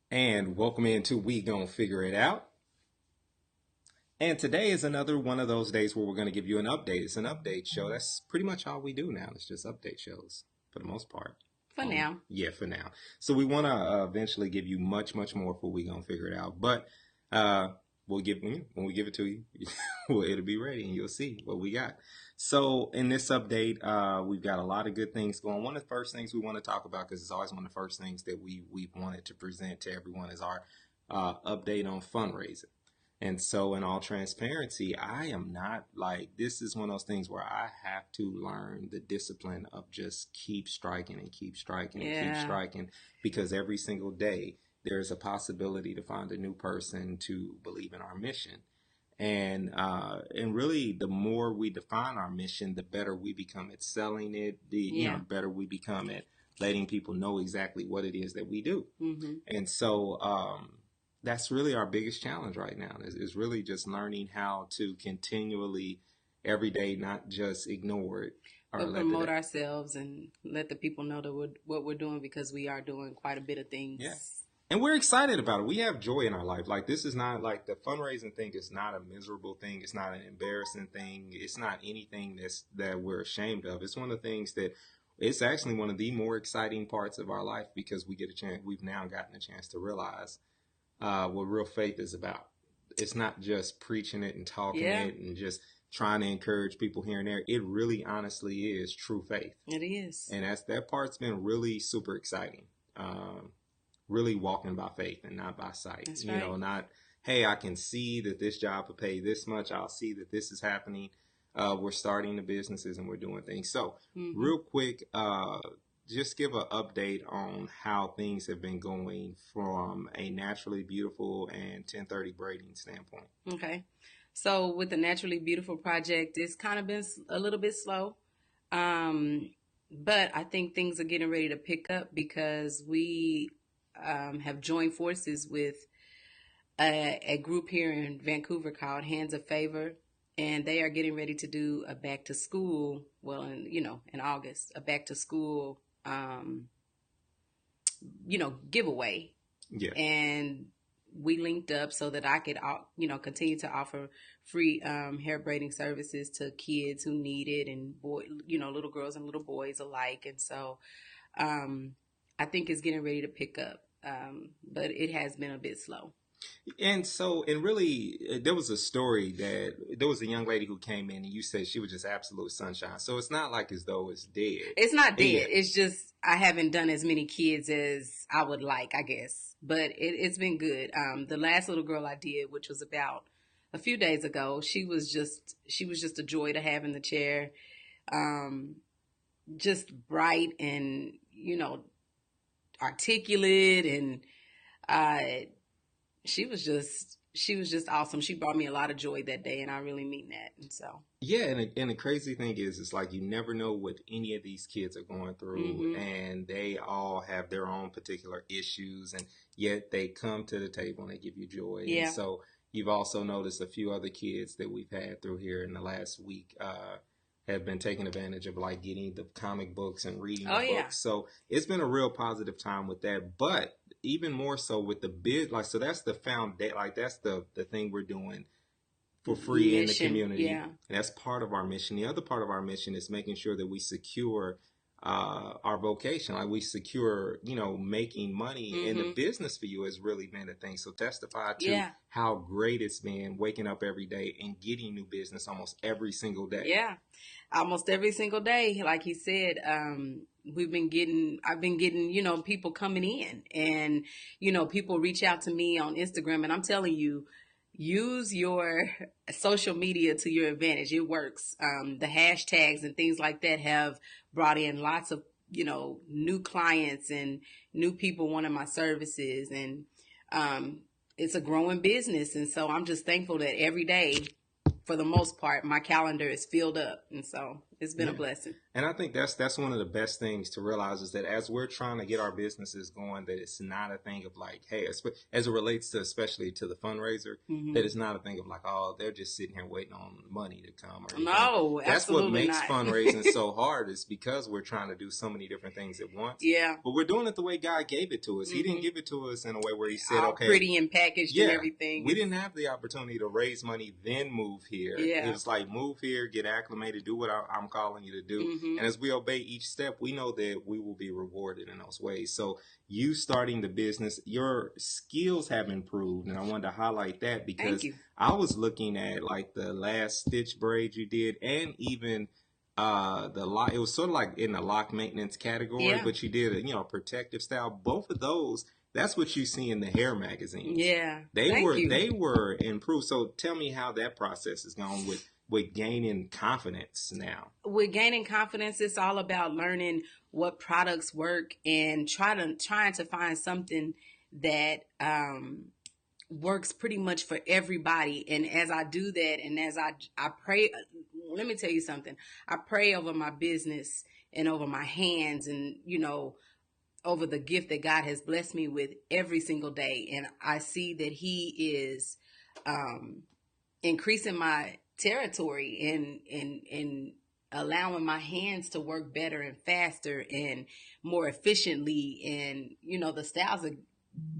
And welcome into We Gon Figure It Out. And today is another one of those days where we're going to give you an update. It's an update show. That's pretty much all we do now. It's just update shows for the most part. For now. Yeah, for now. So we want to eventually give you much, much more for We Gon Figure It Out. But uh, we'll give when we give it to you, well, it'll be ready and you'll see what we got. So in this update, we've got a lot of good things going. One of the first things we want to talk about, because it's always one of the first things that we've wanted to present to everyone, is our update on fundraising. And so, in all transparency, I am not like, this is one of those things where I have to learn the discipline of just keep striking and keep striking and keep Yeah. striking, because every single day there's a possibility to find a new person to believe in our mission. And really, the more we define our mission, the better we become at selling it. Yeah. Better we become at letting people know exactly what it is that we do. Mm-hmm. And so, that's really our biggest challenge right now is really just learning how to continually, every day, not just ignore it or But let promote it. ourselves and let the people know that what we're doing because we are doing quite a bit of Yeah. things. And we're excited about it. We have joy in our life. Like, this is not like the fundraising thing is not a miserable thing. It's not an embarrassing thing. It's not anything that we're ashamed of. It's one of the things that it's actually one of the more exciting parts of our life, because we get a chance. We've now gotten a chance to realize what real faith is about. It's not just preaching it and talking Yeah, it and just trying to encourage people here and there. It really, honestly, is true faith, it is. and that part's been really super exciting. Um, Really walking by faith and not by sight. That's right. Not, hey, I can see that this job will pay this much. I'll see that this is happening. We're starting the businesses and we're doing things. So, Mm-hmm. real quick, just give an update on how things have been going from a naturally beautiful and 1030 braiding standpoint. Okay. So with the Naturally Beautiful project, it's kind of been a little bit slow. Um, but I think things are getting ready to pick up because we have joined forces with a group here in Vancouver called Hands of Favor, and they are getting ready to do a back to school. Well, in August, a back to school, giveaway, Yeah. and we linked up so that I could, continue to offer free hair braiding services to kids who need it, and little girls and little boys alike. And so, um, I think it's getting ready to pick up, but it has been a bit slow. And so, and really, there was a story that there was a young lady who came in and you said she was just absolute sunshine. So it's not like as though it's dead. It's not Yeah. dead. It's just I haven't done as many kids as I would like, I guess. But it's been good. The last little girl I did, which was about a few days ago, she was just a joy to have in the chair. Um, just bright and articulate, and uh, she was just awesome. She brought me a lot of joy that day, and I really mean that. And so, Yeah, and the crazy thing is, it's like you never know what any of these kids are going through, hmm and they all have their own particular issues, and yet they come to the table and they give you joy. And yeah, so you've also noticed a few other kids that we've had through here in the last week have been taking advantage of, like, getting the comic books and reading the oh yeah, books. So it's been a real positive time with that, but even more so with the bid, like, so that's the foundation, like that's the thing we're doing for free in the mission, community. yeah, And that's part of our mission. The other part of our mission is making sure that we secure our vocation, like we secure, making money. And the hmm business for you has really been a thing. So testify to yeah. how great it's been waking up every day and getting new business almost every single day. Yeah, almost every single day. Like he said, I've been getting, people coming in, and, people reach out to me on Instagram, and I'm telling you, use your social media to your advantage. It works. The hashtags and things like that have brought in lots of, new clients and new people wanting my services. And, um, it's a growing business. And so I'm just thankful that every day, for the most part, my calendar is filled up. And so It's been a Yeah. blessing. And I think that's one of the best things to realize is that as we're trying to get our businesses going, that it's not a thing of like, hey, as it relates to especially to the fundraiser, that Hmm. it's not a thing of like, oh, they're just sitting here waiting on money to come or anything. No, That's what absolutely makes not. fundraising so hard is because we're trying to do so many different things at once. Yeah. But we're doing it the way God gave it to us. He didn't Hmm. give it to us in a way where He said, All okay, pretty and packaged and yeah, everything. we It's didn't have the opportunity to raise money, then move here. It yeah. was like, move here, get acclimated, do what I'm calling you to do. Hmm. And as we obey each step, we know that we will be rewarded in those ways. So, you starting the business, your skills have improved. And I wanted to highlight that Thank because you. I was looking at like the last stitch braid you did and even the lock. It was sort of like in the lock maintenance category, Yeah. but you did a protective style. Both of those, that's what you see in the hair magazines. Yeah. They Thank were you. they were improved. So tell me how that process is going with gaining confidence now. With gaining confidence, it's all about learning what products work and trying to find something that works pretty much for everybody. And as I do that, and as I pray, let me tell you something. I pray over my business and over my hands, and over the gift that God has blessed me with every single day. And I see that He is um, increasing my territory and allowing my hands to work better and faster and more efficiently. And, the styles are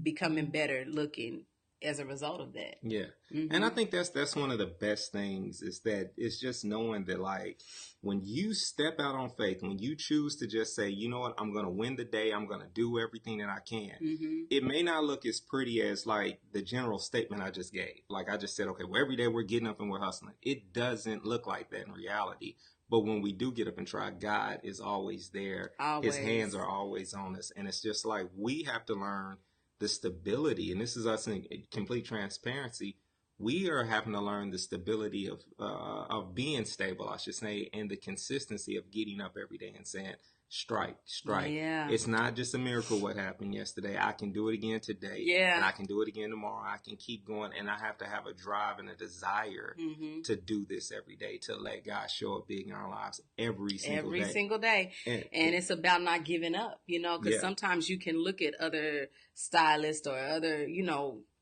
becoming better looking as a result of that. Yeah. And I Hmm. think that's one of the best things is that it's just knowing that like when you step out on faith, when you choose to just say, you know what, I'm going to win the day, I'm going to do everything that I can. Hmm. It may not look as pretty as like the general statement I just gave. Like I just said, okay, well, every day we're getting up and we're hustling. It doesn't look like that in reality. But when we do get up and try, God is always there. His hands Always. are always on us. And it's just like we have to learn the stability, and this is us in complete transparency. We are having to learn the stability of being stable, I should say, and the consistency of getting up every day and saying, "Strike, strike." Yeah. It's not just a miracle what happened yesterday. I can do it again today, and Yeah. I can do it again tomorrow. I can keep going, and I have to have a drive and a desire Hmm. to do this every day to let God show up big in our lives every single Every day. single day. And it's about not giving up, because Yeah, sometimes you can look at other stylists or other,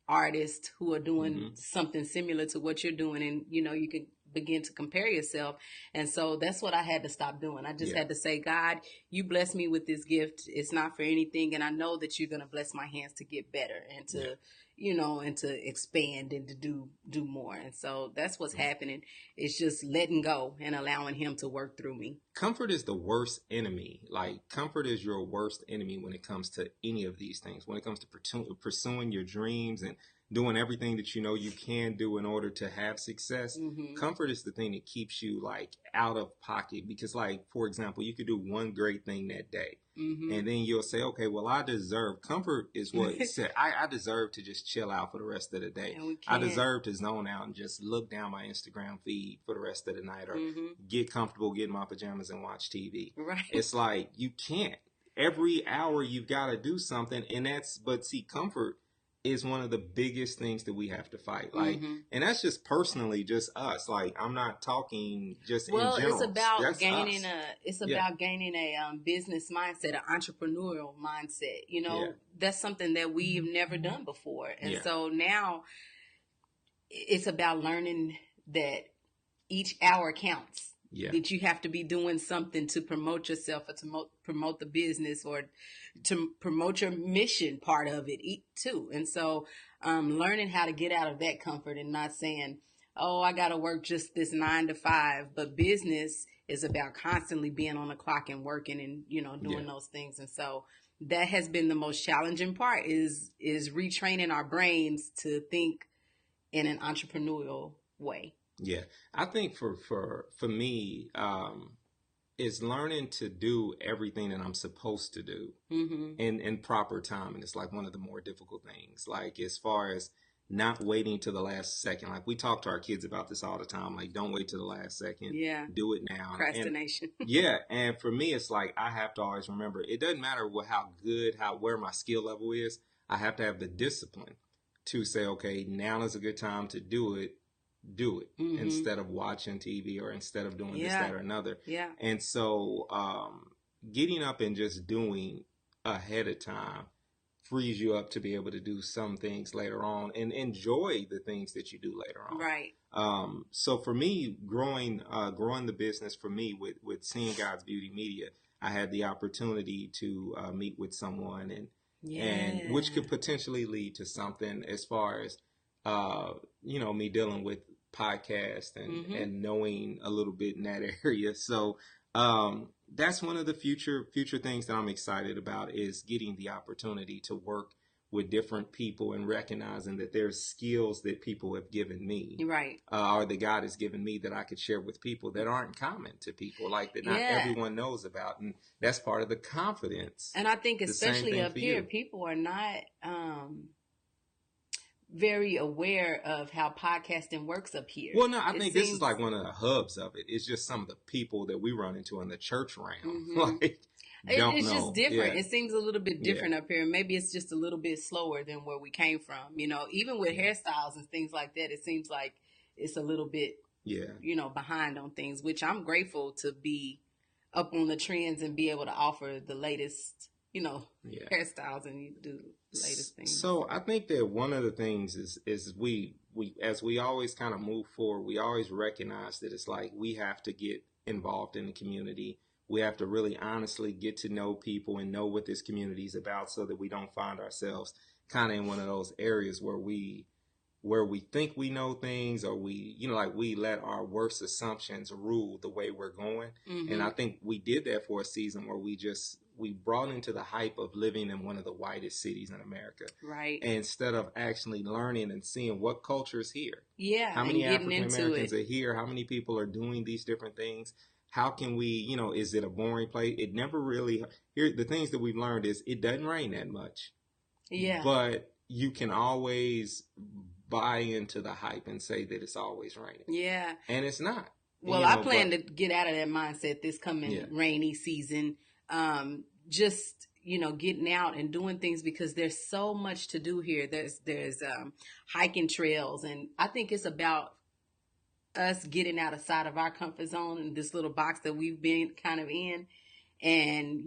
artists who are doing hmm, something similar to what you're doing, and you can begin to compare yourself. And so that's what I had to stop doing. I just yeah, had to say, God, you bless me with this gift. It's not for anything, and I know that you're going to bless my hands to get better and yeah. to and to expand and to do more. And so that's what's happening. It's just letting go and allowing Him to work through me. Comfort is the worst enemy. Like, comfort is your worst enemy when it comes to any of these things. When it comes to pursuing your dreams and doing everything that you know you can do in order to have success, Hmm. comfort is the thing that keeps you like out of pocket. Because, like, for example, you could do one great thing that day. Hmm. And then you'll say, okay, well, I deserve comfort is what said. I deserve to just chill out for the rest of the day. And we I can't. deserve to zone out and just look down my Instagram feed for the rest of the night or Hmm. get comfortable, get in my pajamas and watch TV. Right. It's like you can't. Every hour you've got to do something. And but see, comfort is one of the biggest things that we have to fight. Like, Hmm. and that's just personally just us. Like, I'm not talking just in Well, general. That's us. it's Yeah. about gaining a business mindset, an entrepreneurial mindset. Yeah. That's something that we've never done before, and Yeah. so now it's about learning that each hour counts. Yeah. That you have to be doing something to promote yourself or to promote the business or to promote your mission part of it too. And so, learning how to get out of that comfort and not saying, "Oh, I got to work just this 9 to 5." But business is about constantly being on the clock and working and Yeah. doing those things. And so that has been the most challenging part is retraining our brains to think in an entrepreneurial way. Yeah. I think for me, is learning to do everything that I'm supposed to do Hmm. in proper time. And it's like one of the more difficult things. Like as far as not waiting to the last second. Like we talk to our kids about this all the time. Like don't wait to the last second. Yeah. Do it now. And Procrastination. yeah, and for me it's like I have to always remember it doesn't matter how good, where my skill level is. I have to have the discipline to say, okay, now is a good time to do it do it Mm-hmm. instead of watching TV or instead of doing this, Yeah. that, or another. Yeah. And so, getting up and just doing ahead of time frees you up to be able to do some things later on and enjoy the things that you do later on. Right. So for me, growing the business for me with Seeing God's Beauty Media, I had the opportunity to meet with someone and which Yeah. could potentially lead to something as far as uh, me dealing with podcast Mm-hmm. and knowing a little bit in that area. So that's one of the future things that I'm excited about is getting the opportunity to work with different people and recognizing that there's skills that people have given me Right. or that God has given me that I could share with people that aren't common to people, like that not Yeah. everyone knows about. And that's part of the confidence. And I think The same especially thing up for here, you. people are not very aware of how podcasting works up here. Well, no, I It think this is seems. like one of the hubs of it. It's just some of the people that we run into in the church realm, Mm-hmm. like don't It's just know. different. Yeah, It seems a little bit yeah, different up here. Maybe it's just a little bit slower than where we came from. Even with yeah, hairstyles and things like that, it seems like it's a little bit, yeah. behind on things, which I'm grateful to be up on the trends and be able to offer the latest, Yeah. hairstyles and do the latest things. So I think that one of the things is we as we always kind of move forward, we always recognize that it's like we have to get involved in the community. We have to really honestly get to know people and know what this community is about so that we don't find ourselves kind of in one of those areas where we think we know things or like we let our worst assumptions rule the way we're going. And Mm-hmm. I think we did that for a season where we brought into the hype of living in one of the whitest cities in America Right. instead of actually learning and seeing what culture is here. Yeah, How and many getting African into Americans it. are here? How many people are doing these different things? How can we, is it a boring place? It never really, here, the things that we've learned is it doesn't rain that much, Yeah. but you can always buy into the hype and say that it's always raining, Yeah. and it's not. Well, I plan But to get out of that mindset this yeah, coming rainy season. Just getting out and doing things because there's so much to do here. There's hiking trails, and I think it's about us getting outside of our comfort zone and this little box that we've been kind of in, and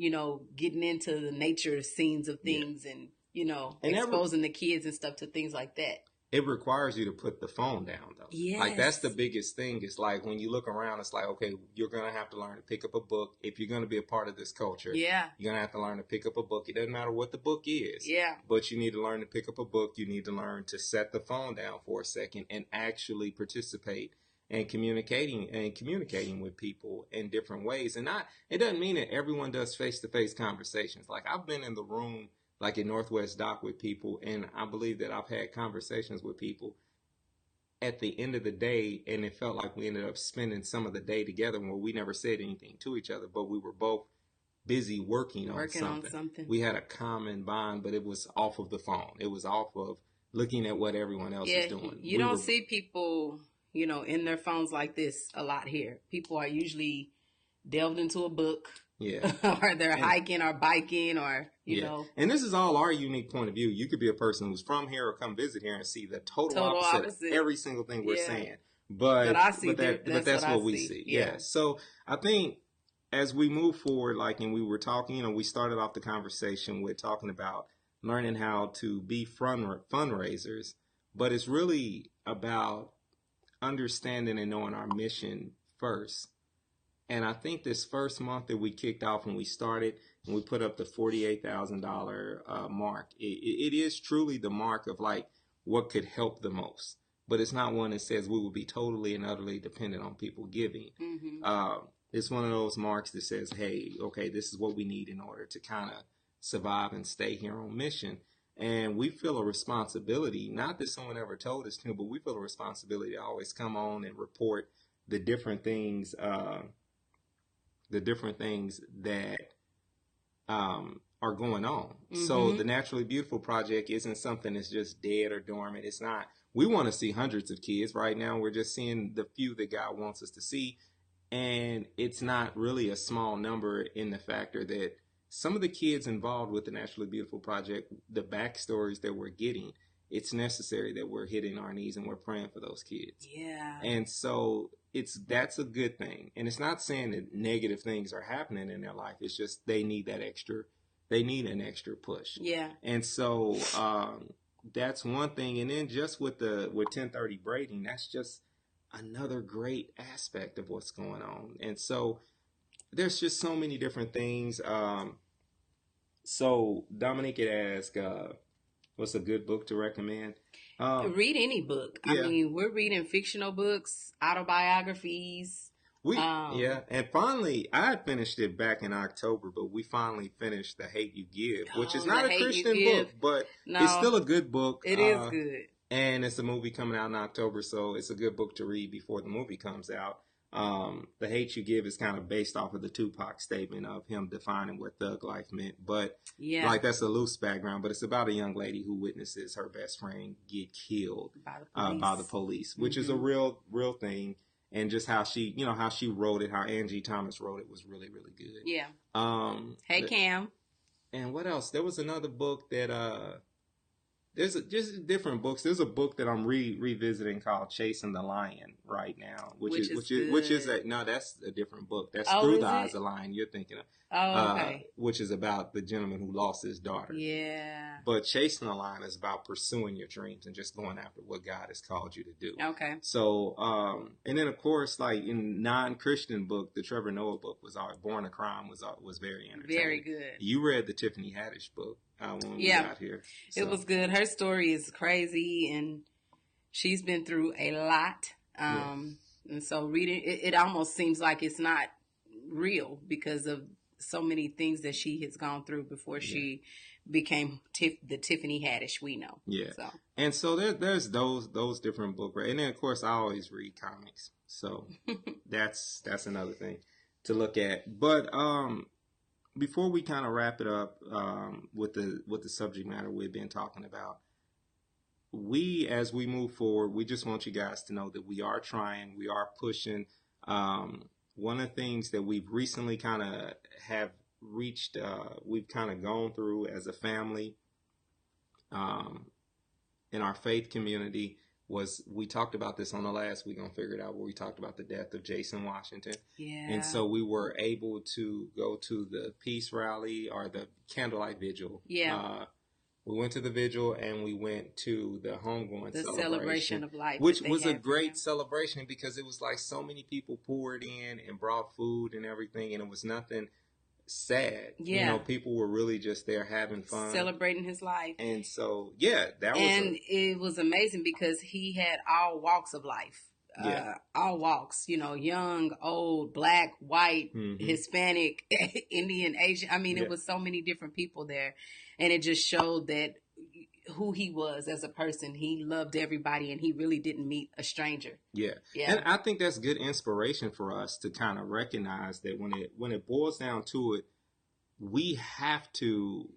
getting into the nature scenes of yeah, things, and and exposing the kids and stuff to things like that. it requires you to put the phone down though. Like that's the Yes. biggest thing. It's like when you look around, it's like, okay, you're gonna have to learn to pick up a book if you're gonna be a part of this culture. Yeah. You're gonna have to learn to pick up a book. It doesn't matter what the book is, Yeah. but you need to learn to pick up a book. You need to learn to set the phone down for a second and actually participate and communicating with people in different ways. And not it doesn't mean that everyone does face to face conversations. Like I've been in the room like in Northwest Dock with people, and I believe that I've had conversations with people at the end of the day, and it felt like we ended up spending some of the day together where we never said anything to each other, but we were both busy working on Working on something. something. We had a common bond, but it was off of the phone. It was off of looking at what everyone else is Yeah, doing. you don't see people, in their phones like this a lot here. People are usually delved into a book, yeah, or they're and hiking or biking, or yeah, and this is all our unique point of view. You could be a person who's from here or come visit here and see the total total opposite of opposite. every single thing we're Yeah, saying. but I see But that's what that's I what we see. see. Yeah. Yeah. So I think as we move forward, like and we were talking, we started off the conversation with talking about learning how to be fundraisers, but it's really about understanding and knowing our mission first. And I think this first month that we kicked off when we started and we put up the $48,000 mark, it is truly the mark of like what could help the most. But it's not one that says we will be totally and utterly dependent on people giving. Mm-hmm. It's one of those marks that says, hey, okay, this is what we need in order to kind of survive and stay here on mission. And we feel a responsibility, not that someone ever told us to, but we feel a responsibility to always come on and report the different things that are going on. So Mm-hmm. the Naturally Beautiful Project isn't something that's just dead or dormant. It's not. We want to see hundreds of kids. Right now, we're just seeing the few that God wants us to see. And it's not really a small number in the factor that some of the kids involved with the Naturally Beautiful Project, the backstories that we're getting, it's necessary that we're hitting our knees and we're praying for those kids. Yeah. And so that's a good thing. And it's not saying that negative things are happening in their life. It's just they need an extra push. Yeah. And so that's one thing. And then just with 1030 braiding, that's just another great aspect of what's going on. And so there's just so many different things. So Dominique had asked, what's a good book to recommend? Read any book. Yeah. I mean, we're reading fictional books, autobiographies. And finally, I had finished it back in October, but we finally finished The Hate You Give, which is not a Christian book, but it's still a good book. It is good. And it's a movie coming out in October, so it's a good book to read before the movie comes out. The Hate You Give is kind of based off of the Tupac statement of him defining what thug life meant. But like that's a loose background, but it's about a young lady who witnesses her best friend get killed by the police, which is a real thing. And just how she wrote it, how Angie Thomas wrote it was really, really good. Yeah. Hey, Cam. And what else? There was another book that just different books. There's a book that I'm revisiting called Chasing the Lion right now, which is that's a different book. That's Through the Eyes of the Lion you're thinking of. Oh, okay. Which is about the gentleman who lost his daughter. Yeah. But Chasing the Lion is about pursuing your dreams and just going after what God has called you to do. Okay. So, and then of course, like in non-Christian book, the Trevor Noah book was Born a Crime was very entertaining. Very good. You read the Tiffany Haddish book when we got here. So. It was good. Her story is crazy, and she's been through a lot. And so reading it almost seems like it's not real because of so many things that she has gone through before she became the Tiffany Haddish we know. Yeah. So. And so there's those different books, right? And then of course I always read comics. So that's another thing to look at. But before we kind of wrap it up with the subject matter we've been talking about, as we move forward, we just want you guys to know that we are trying, we are pushing. One of the things that we've recently kind of have reached, we've kind of gone through as a family in our faith community was, we talked about this on the last Week on Figure It Out, where we talked about the death of Jason Washington. Yeah. And so we were able to go to the peace rally or the candlelight vigil. Yeah. We went to the vigil and we went to the homegoing celebration of life, which was a great celebration because it was like so many people poured in and brought food and everything, and it was nothing sad. Yeah. You know, people were really just there having fun, celebrating his life. And so, it was amazing because he had all walks of life. All walks, young, old, black, white, Hispanic, Indian, Asian. I mean, it was so many different people there. And it just showed that who he was as a person. He loved everybody and he really didn't meet a stranger. Yeah. And I think that's good inspiration for us to kind of recognize that when it boils down to it, we have to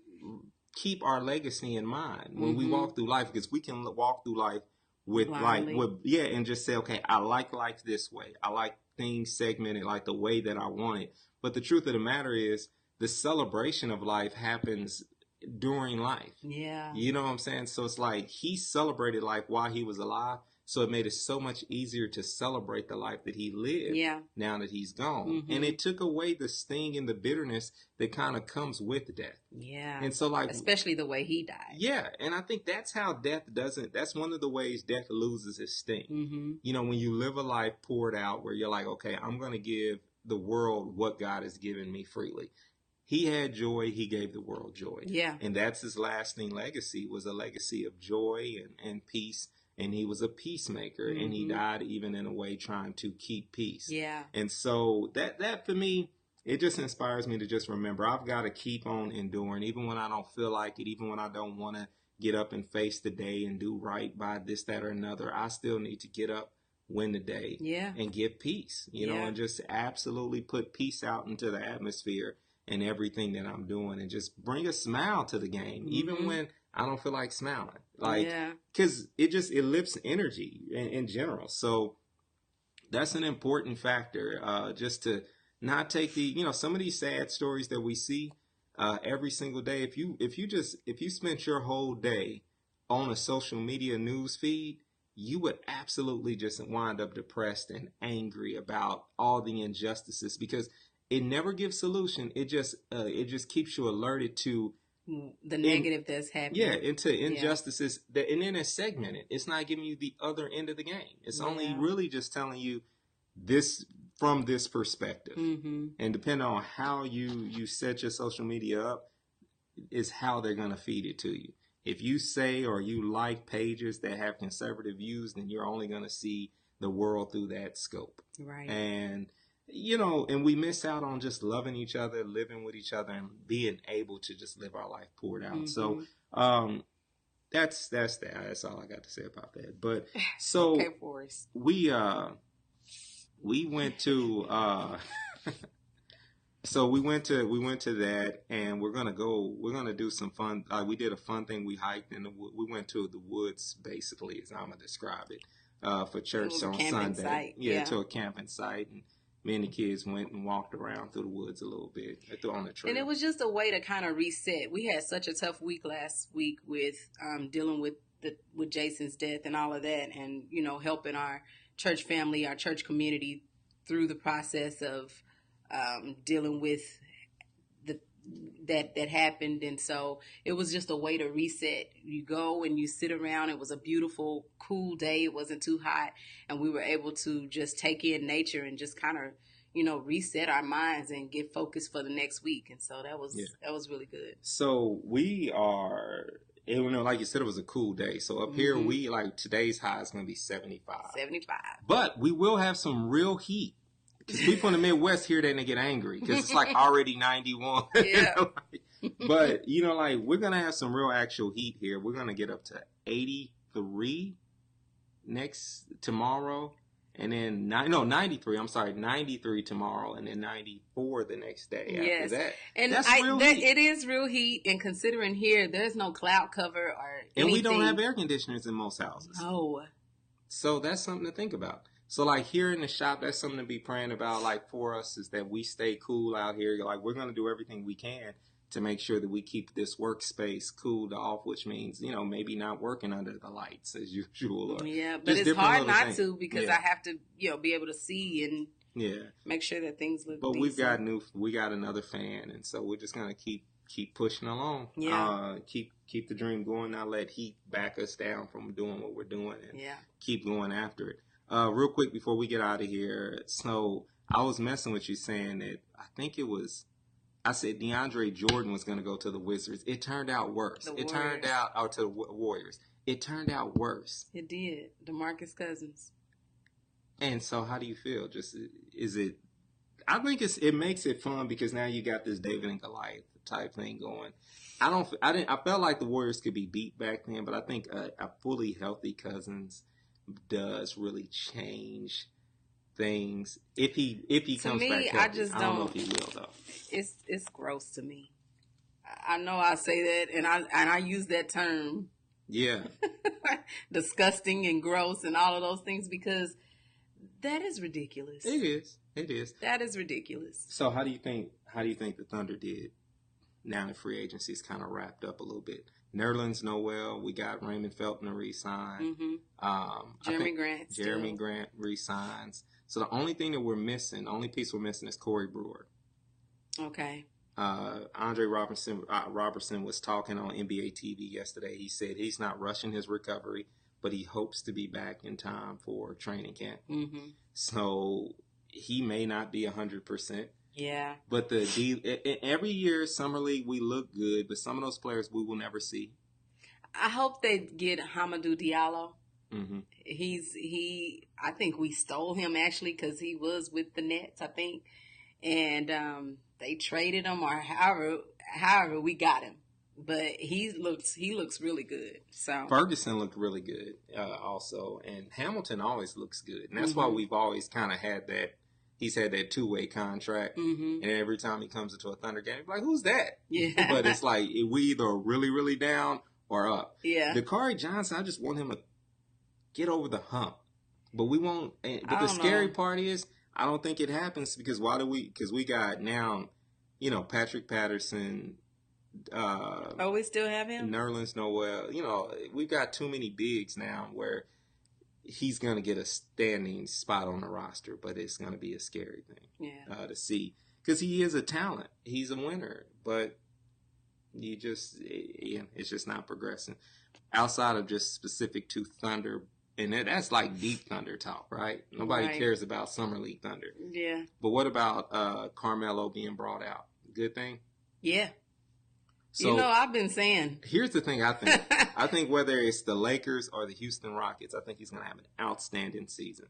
keep our legacy in mind when we walk through life, because we can walk through life and just say, okay, I like life this way. I like things segmented like the way that I want it. But the truth of the matter is the celebration of life happens during life. Yeah. You know what I'm saying? So it's like he celebrated life while he was alive. So it made it so much easier to celebrate the life that he lived now that he's gone. And it took away the sting and the bitterness that kind of comes with death. Yeah. And so especially the way he died. Yeah. And I think that's how that's one of the ways death loses its sting. You know, when you live a life poured out where you're like, okay, I'm going to give the world what God has given me freely. He had joy. He gave the world joy. Yeah. And that's his lasting legacy, was a legacy of joy and peace. And he was a peacemaker, and he died even in a way trying to keep peace. Yeah. And so that for me, it just inspires me to just remember I've got to keep on enduring, even when I don't feel like it, even when I don't want to get up and face the day and do right by this, that, or another. I still need to get up, win the day, and give peace, you know, and just absolutely put peace out into the atmosphere and everything that I'm doing, and just bring a smile to the game, even when I don't feel like smiling, because it lifts energy in general. So that's an important factor, just to not take some of these sad stories that we see every single day. If you spent your whole day on a social media news feed, you would absolutely just wind up depressed and angry about all the injustices because it never gives solution. It just keeps you alerted to The in negative that's yeah, happening. into Yeah. injustices that, and then it's segmented. It's not giving you the other end of the game. It's only Yeah. really just telling you this from this perspective. Mm-hmm. And depending on how you set your social media up, is how they're going to feed it to you. If you say or you like pages that have conservative views, then you're only going to see the world through that scope. Right. And and we miss out on just loving each other, living with each other, and being able to just live our life poured out. Mm-hmm. So that's that. That's all I got to say about that. But so okay, Forrest. we went to so we went to that, and we're gonna do some fun. We did a fun thing. We hiked in we went to the woods, basically, is how I'm gonna describe it, for church on Sunday. Site. Yeah, to a camping site, and me and the kids went and walked around through the woods a little bit on the trail. And it was just a way to kind of reset. We had such a tough week last week with dealing with Jason's death and all of that, and helping our church family, our church community through the process of dealing with that happened. And so it was just a way to reset. You go and you sit around. It was a beautiful, cool day. It wasn't too hot, and we were able to just take in nature and just kind of reset our minds and get focused for the next week. And so that was really good. So we are, like you said, it was a cool day. So up here, we today's high is going to be 75. 75. But we will have some real heat. Because people in the Midwest hear that and they get angry because it's already 91. Yeah. But, we're going to have some real actual heat here. We're going to get up to 83 tomorrow. And then, 93. I'm sorry, 93 tomorrow. And then 94 the next day after that. And that's real heat. It is real heat. And considering here, there's no cloud cover or anything. And we don't have air conditioners in most houses. No. So that's something to think about. So, here in the shop, that's something to be praying about, for us, is that we stay cool out here. We're going to do everything we can to make sure that we keep this workspace cooled off, which means, maybe not working under the lights as usual. Or but it's hard not to because I have to, be able to see and make sure that things look But decent. we got another fan, and so we're just going to keep pushing along. Yeah. Keep the dream going, not let heat back us down from doing what we're doing, and keep going after it. Real quick before we get out of here, Snow, I was messing with you saying that I said DeAndre Jordan was going to go to the Wizards. It turned out worse. To the Warriors. It turned out worse. It did. DeMarcus Cousins. And so how do you feel? I think it makes it fun because now you got this David and Goliath type thing going. I felt like the Warriors could be beat back then, but I think a fully healthy Cousins does really change things if he comes back healthy. I don't know if he will though. It's gross to me. I know I say that and I use that term. Yeah. Disgusting and gross and all of those things because that is ridiculous. It is. That is ridiculous. So how do you think the Thunder did now that free agency is kind of wrapped up a little bit? Nerlens Noel, we got Raymond Felton to re-sign. Mm-hmm. Jeremy Grant re-signs. So the only thing that only piece we're missing is Corey Brewer. Okay. Andre Robertson was talking on NBA TV yesterday. He said he's not rushing his recovery, but he hopes to be back in time for training camp. Mm-hmm. So he may not be 100%. Yeah. But every year, Summer League, we look good, but some of those players we will never see. I hope they get Hamidou Diallo. Mm-hmm. I think we stole him actually because he was with the Nets, I think. And they traded him or however we got him. But he looks really good. So Ferguson looked really good also. And Hamilton always looks good. And that's why we've always kind of had that. He's had that two-way contract, and every time he comes into a Thunder game, he's like, who's that? Yeah. But it's like, we either really, really down or up. Yeah. Dakari Johnson, I just want him to get over the hump. But we won't. But the scary part is, I don't think it happens because because we got now, Patrick Patterson, uh, Oh, we still have him? Nerlens Noel. You know, we've got too many bigs now where he's going to get a standing spot on the roster, but it's going to be a scary thing to see because he is a talent. He's a winner, but it's just not progressing outside of just specific to Thunder. And that's like deep Thunder talk, right? Nobody cares about Summer League Thunder. Yeah. But what about Carmelo being brought out? Good thing? Yeah. So, I've been saying. Here's the thing I think. I think whether it's the Lakers or the Houston Rockets, I think he's going to have an outstanding season.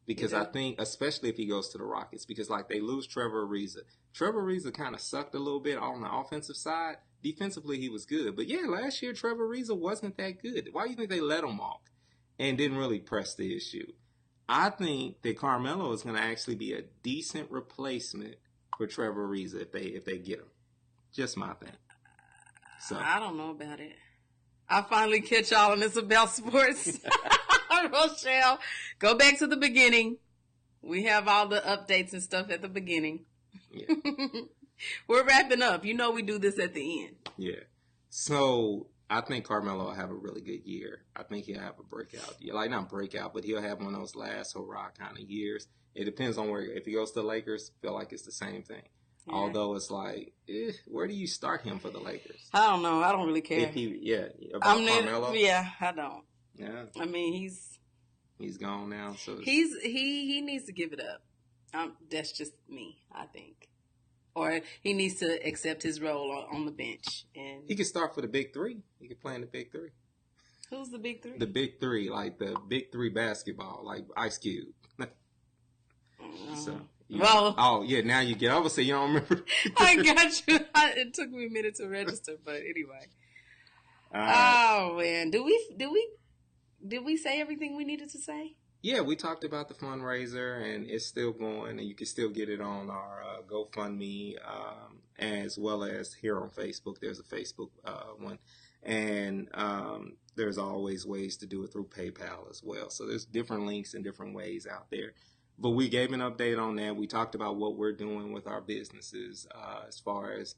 Because I think, especially if he goes to the Rockets, because like they lose Trevor Ariza. Trevor Ariza kind of sucked a little bit on the offensive side. Defensively, he was good. But yeah, last year Trevor Ariza wasn't that good. Why do you think they let him walk and didn't really press the issue? I think that Carmelo is going to actually be a decent replacement for Trevor Ariza if they get him. Just my thing. So I don't know about it. I finally catch y'all and it's about sports. Rochelle, go back to the beginning. We have all the updates and stuff at the beginning. Yeah. We're wrapping up. We do this at the end. Yeah. So I think Carmelo will have a really good year. I think he'll have a breakout year. Like, not breakout, but he'll have one of those last hurrah kind of years. It depends on where. If he goes to the Lakers, I feel like it's the same thing. Yeah. Although it's like, where do you start him for the Lakers? I don't know. I don't really care. About Carmelo? Yeah, I don't. Yeah. I mean, he's gone now. So he needs to give it up. That's just me, I think. Or he needs to accept his role on the bench. And he could start for the Big Three. He could play in the Big Three. Who's the Big Three? The Big Three, like the Big Three basketball, like Ice Cube. So. Oh yeah, now you get. I would say you don't remember. I got you. It took me a minute to register, but anyway. Oh man, did we say everything we needed to say? Yeah, we talked about the fundraiser, and it's still going, and you can still get it on our GoFundMe, as well as here on Facebook. There's a Facebook one, and there's always ways to do it through PayPal as well. So there's different links and different ways out there. But we gave an update on that. We talked about what we're doing with our businesses as far as,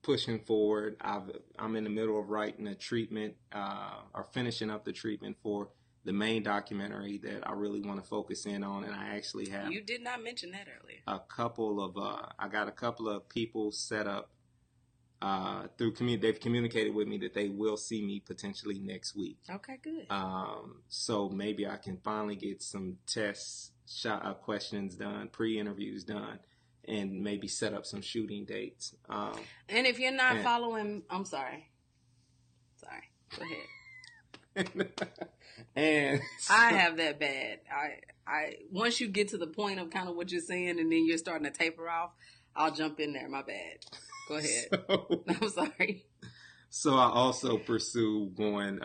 pushing forward. I'm in the middle of writing a treatment or finishing up the treatment for the main documentary that I really want to focus in on. And I actually have. You did not mention that earlier. I got a couple of people set up they've communicated with me that they will see me potentially next week. Okay, good. So maybe I can finally get some questions done, pre-interviews done, and maybe set up some shooting dates. And if you're not following, I'm sorry. Go ahead. And so, I have that bad. I once you get to the point of kind of what you're saying, and then you're starting to taper off, I'll jump in there. My bad. Go ahead. I'm sorry. So I also pursue going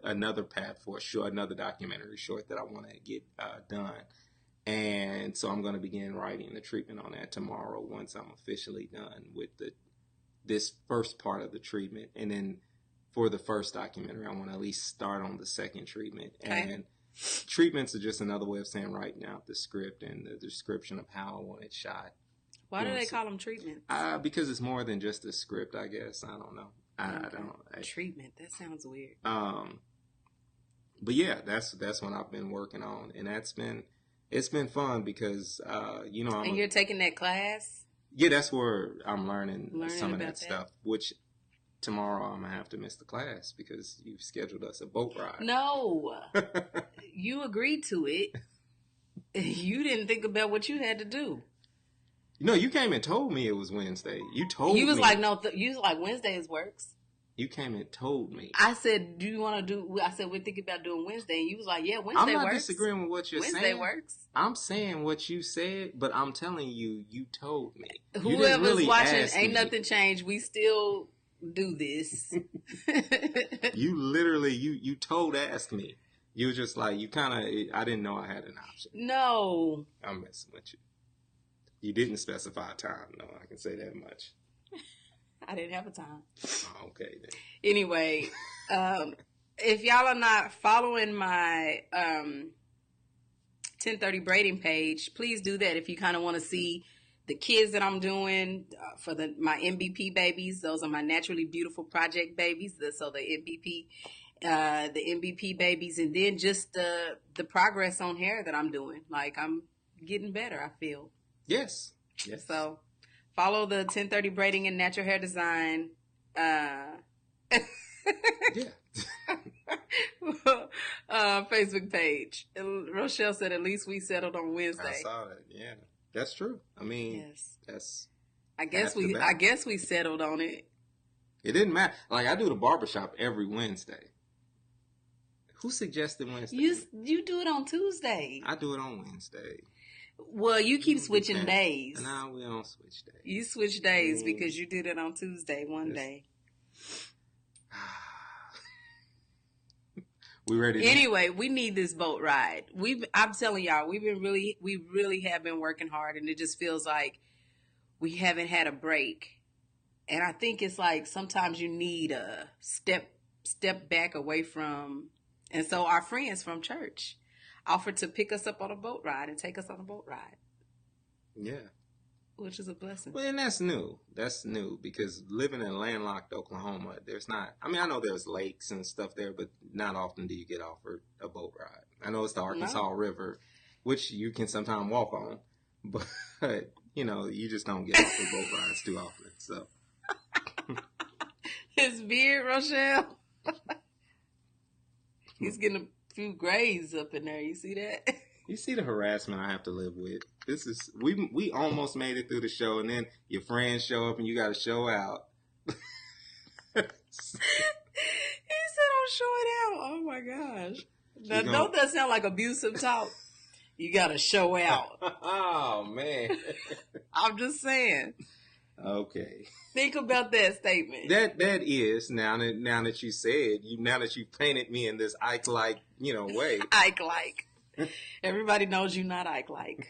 another path for a short, another documentary short that I want to get done. And so I'm going to begin writing the treatment on that tomorrow once I'm officially done with this first part of the treatment. And then for the first documentary, I want to at least start on the second treatment. Okay. And treatments are just another way of saying writing out the script and the description of how I want it shot. Why do they call them treatments? Because it's more than just a script, I guess. I don't know. I don't. Treatment. That sounds weird. But yeah, that's what I've been working on, and it's been fun because And you're taking that class? Yeah, that's where I'm learning some of that stuff. Which tomorrow I'm gonna have to miss the class because you've scheduled us a boat ride. No, you agreed to it. You didn't think about what you had to do. No, you came and told me it was Wednesday. You told me. You was like, no, you was like, Wednesdays works. You came and told me. I said, do you want to do, I said, we're thinking about doing Wednesday. And you was like, yeah, Wednesday works. I'm not disagreeing with what you're saying. Wednesday works. I'm saying what you said, but I'm telling you, you told me. Whoever's really watching, ain't nothing changed. We still do this. You literally, you told ask me. You were just like, I didn't know I had an option. No. I'm messing with you. You didn't specify a time, no, I can say that much. I didn't have a time. Oh, okay, then. Anyway, if y'all are not following my 1030 braiding page, please do that if you kind of want to see the kids that I'm doing for my MVP babies. Those are my naturally beautiful project babies. So the MVP babies, and then just the progress on hair that I'm doing. Like I'm getting better, I feel. Yes. Yes. So follow the 1030 braiding and natural hair design. Yeah. Facebook page. Rochelle said at least we settled on I Wednesday. saw that. Yeah, that's true. I mean, Yes. that's I guess half the I battle. guess we settled on it. It didn't matter. Like I do the barbershop every Wednesday. Who suggested Wednesday? You do it on Tuesday. I do it on Wednesday. Well, you keep switching days. No, we don't switch days. You switch days because you did it on Tuesday one day. We ready? Anyway, we need this boat ride. I'm telling y'all, we really have been working hard, and it just feels like we haven't had a break. And I think it's like sometimes you need a step back away from. And so our friends from church offered to pick us up on a boat ride and take us on a boat ride. Yeah. Which is a blessing. Well, and that's new. That's new because living in landlocked Oklahoma, there's not. I mean, I know there's lakes and stuff there, but not often do you get offered a boat ride. I know it's the Arkansas River, which you can sometimes walk on, but you just don't get offered boat rides too often. So his beard, Rochelle. He's getting a few grays up in there. You see that? You see the harassment I have to live with. This is we almost made it through the show, and then your friends show up, and you got to show out. He said, "I'm showing out." Oh my gosh! Now, don't that sound like abusive talk? You got to show out. Oh man! I'm just saying. Okay. Think about that statement. That is now that you said now that you painted me in this Ike-like way. Ike-like. Everybody knows you not Ike-like.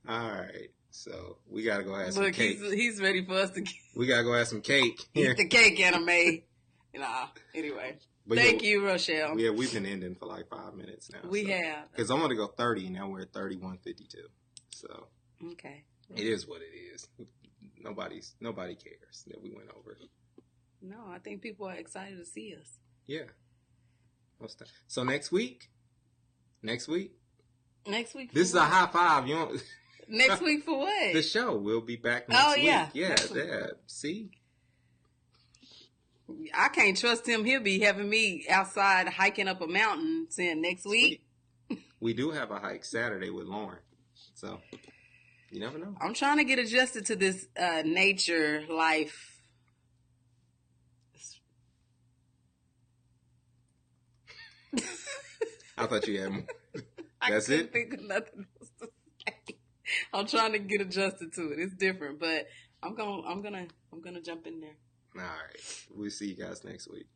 All right, so we gotta go have some cake. He's ready for us to. We gotta go have some cake. Eat the cake, anime. Anyway. But thank you, Rochelle. Yeah, we've been ending for like 5 minutes now. We have. Because I'm gonna go 30 now. We're at 31:52. So okay, it is what it is. Nobody cares that we went over. No, I think people are excited to see us. Yeah. So next week. Next week. This is a high five. Next week for what? The show. We'll be back next week. Yeah. See? I can't trust him. He'll be having me outside hiking up a mountain saying next week. We do have a hike Saturday with Lauren. So, you never know. I'm trying to get adjusted to this nature life. I thought you had more. That's it? I couldn't think of nothing else to say. I'm trying to get adjusted to it. It's different, but I'm gonna jump in there. All right. We'll see you guys next week.